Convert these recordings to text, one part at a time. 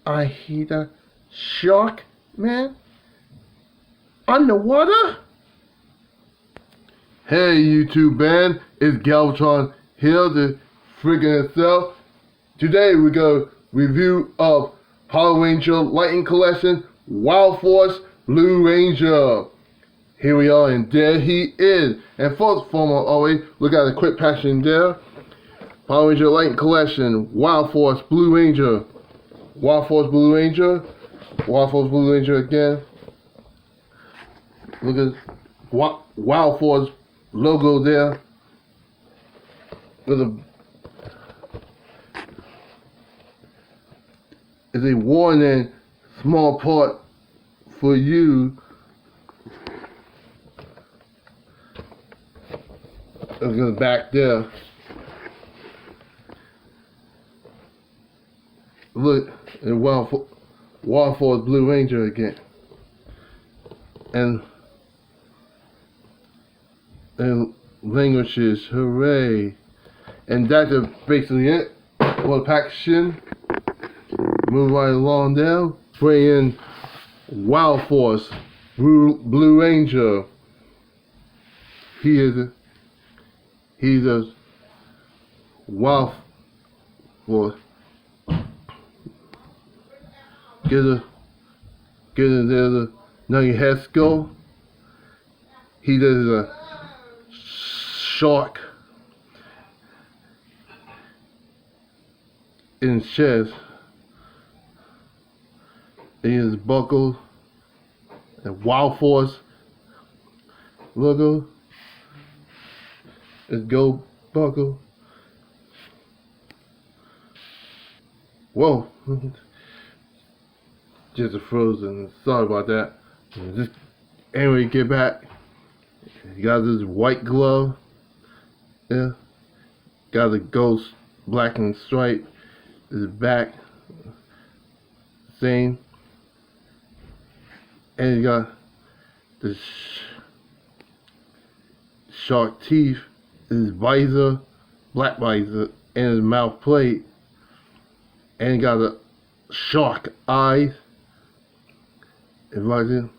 I hear the shark, man. Underwater? Hey YouTube man, it's Galvatron here, the friggin' itself. Today we go review of Power Ranger Lightning Collection Wild Force Blue Ranger. Here we are, and there he is. And first and foremost, always look at the quick packaging there. Power Ranger Lightning Collection Wild Force Blue Ranger. Wild Force Blue Ranger. Wild Force Blue Ranger again. Look at Wild Force logo there. With a is a warning, small part for you. Look at the back there. Look at Wild Force Blue Ranger again. And languages, hooray. And that's basically it for the packaging. Move right along there. Bring in Wild Force Blue Ranger. He's a Wild Force. Get in there, the Nugget Haskell. He does a shark in his chest. He is buckle and Wild Force logo. His gold buckle. Whoa. Just a frozen. Sorry about that. Just anyway, get back. You got this white glove. Yeah. Got the ghost black and stripe. His back. Same. And you got the shark teeth. His visor. Black visor. And his mouth plate. And you got the shark eyes. Imagine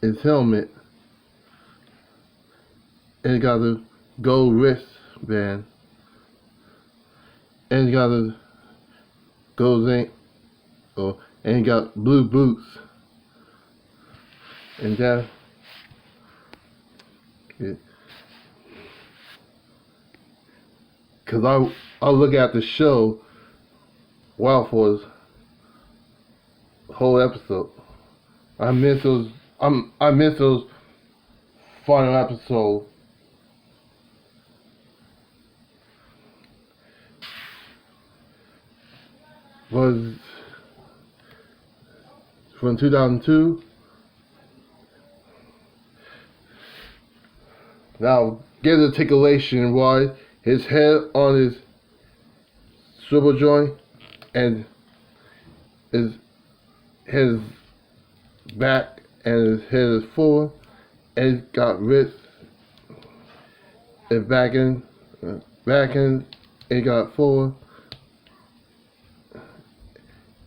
his helmet, and he got a gold wristband, and he got a gold zinc, and he got blue boots, and that. Cause I look at the show Wild Force whole episode. I miss those. I miss those final episodes. Was from 2002. Now get the articulation wise. His head on his swivel joint and his back and his head is forward, and he's got wrists and back end, and he got forward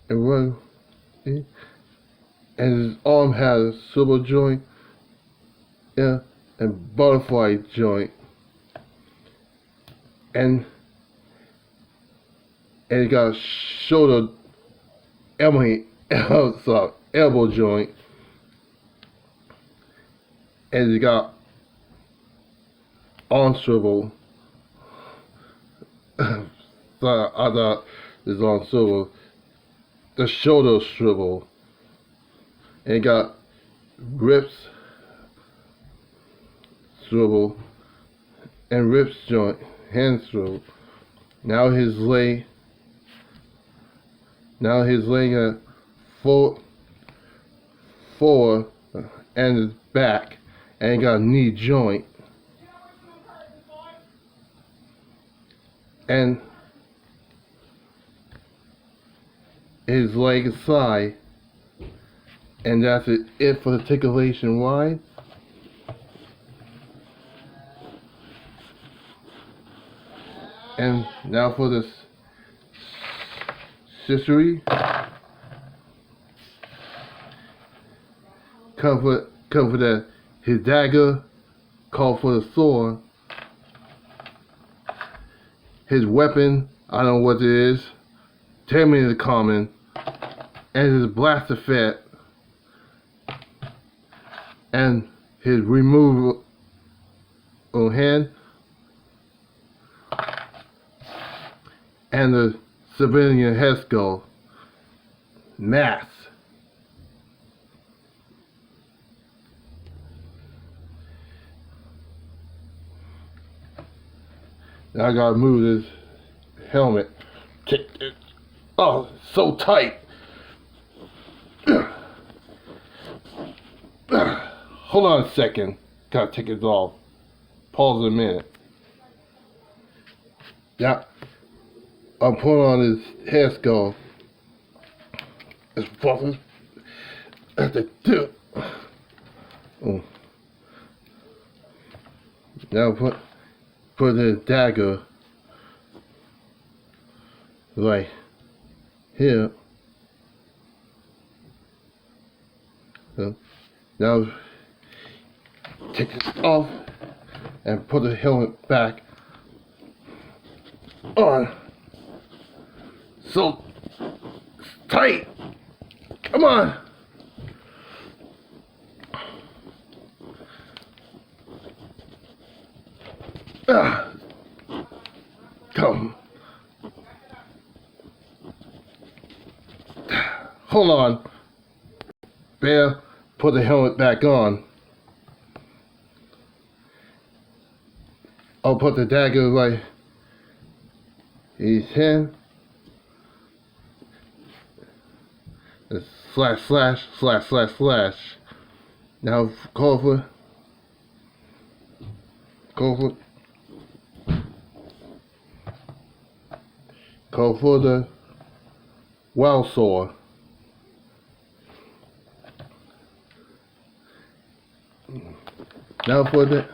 and run, and his arm has a swivel joint, yeah, and butterfly joint, and he got a shoulder, elbow joint, and he got arm swivel. So I thought this arm swivel, the shoulder swivel, and he got ribs swivel and ribs joint, hand swivel. Now his leg got forward and his back, and he got a knee joint, and his leg is side, and that's it for the articulation wise. And now for this accessory. Comfort that his dagger called for the sword. His weapon, I don't know what it is. Tell me in the comment. And his blaster fat. And his removable hand. And the civilian head skull. Mask. Now I gotta move this helmet. Oh, it's so tight. Hold on a second. Gotta take it off. Pause a minute. Yeah. I'm putting on his hair skull. It's fucking at the tip. Oh. Now put the dagger right here. So now take this off and put the helmet back on. So tight. Come on. Come. Hold on. Bear, put the helmet back on. I'll put the dagger right. He's in. Slash, slash, slash, slash, slash. Now call for the wild sword. Now for the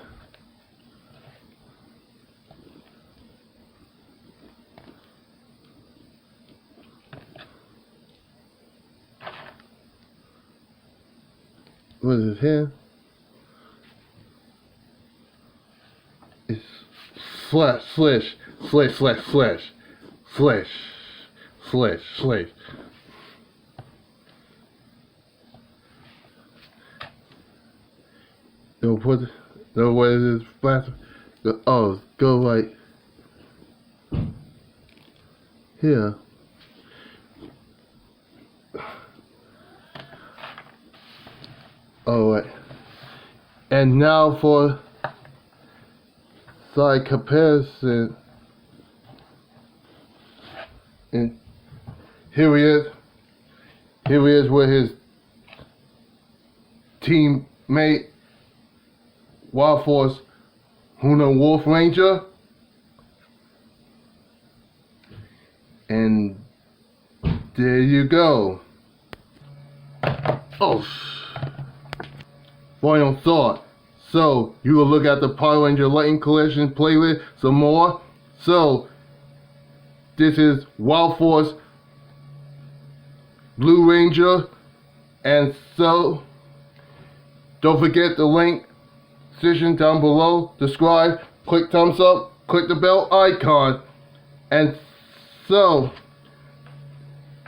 what is it here? It's slash, slash, slash, slash, slash, slash, slash, slash. They'll put the way it is flat. Oh, go like here. Alright. And now for side comparison. And here he is. Here he is with his teammate, Wild Force Huna Wolf Ranger. And there you go. Oh, final thought. So you will look at the Power Ranger Lightning Collection playlist some more. So this is Wild Force Blue Ranger, and so don't forget the link section down below. Subscribe, click thumbs up, click the bell icon, and so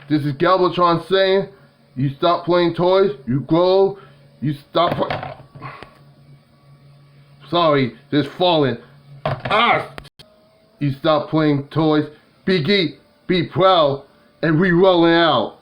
this is Galvatron saying, you stop playing toys, you grow, you stop. Sorry, just falling. You stop playing toys, be geek, be proud, and re-rolling out.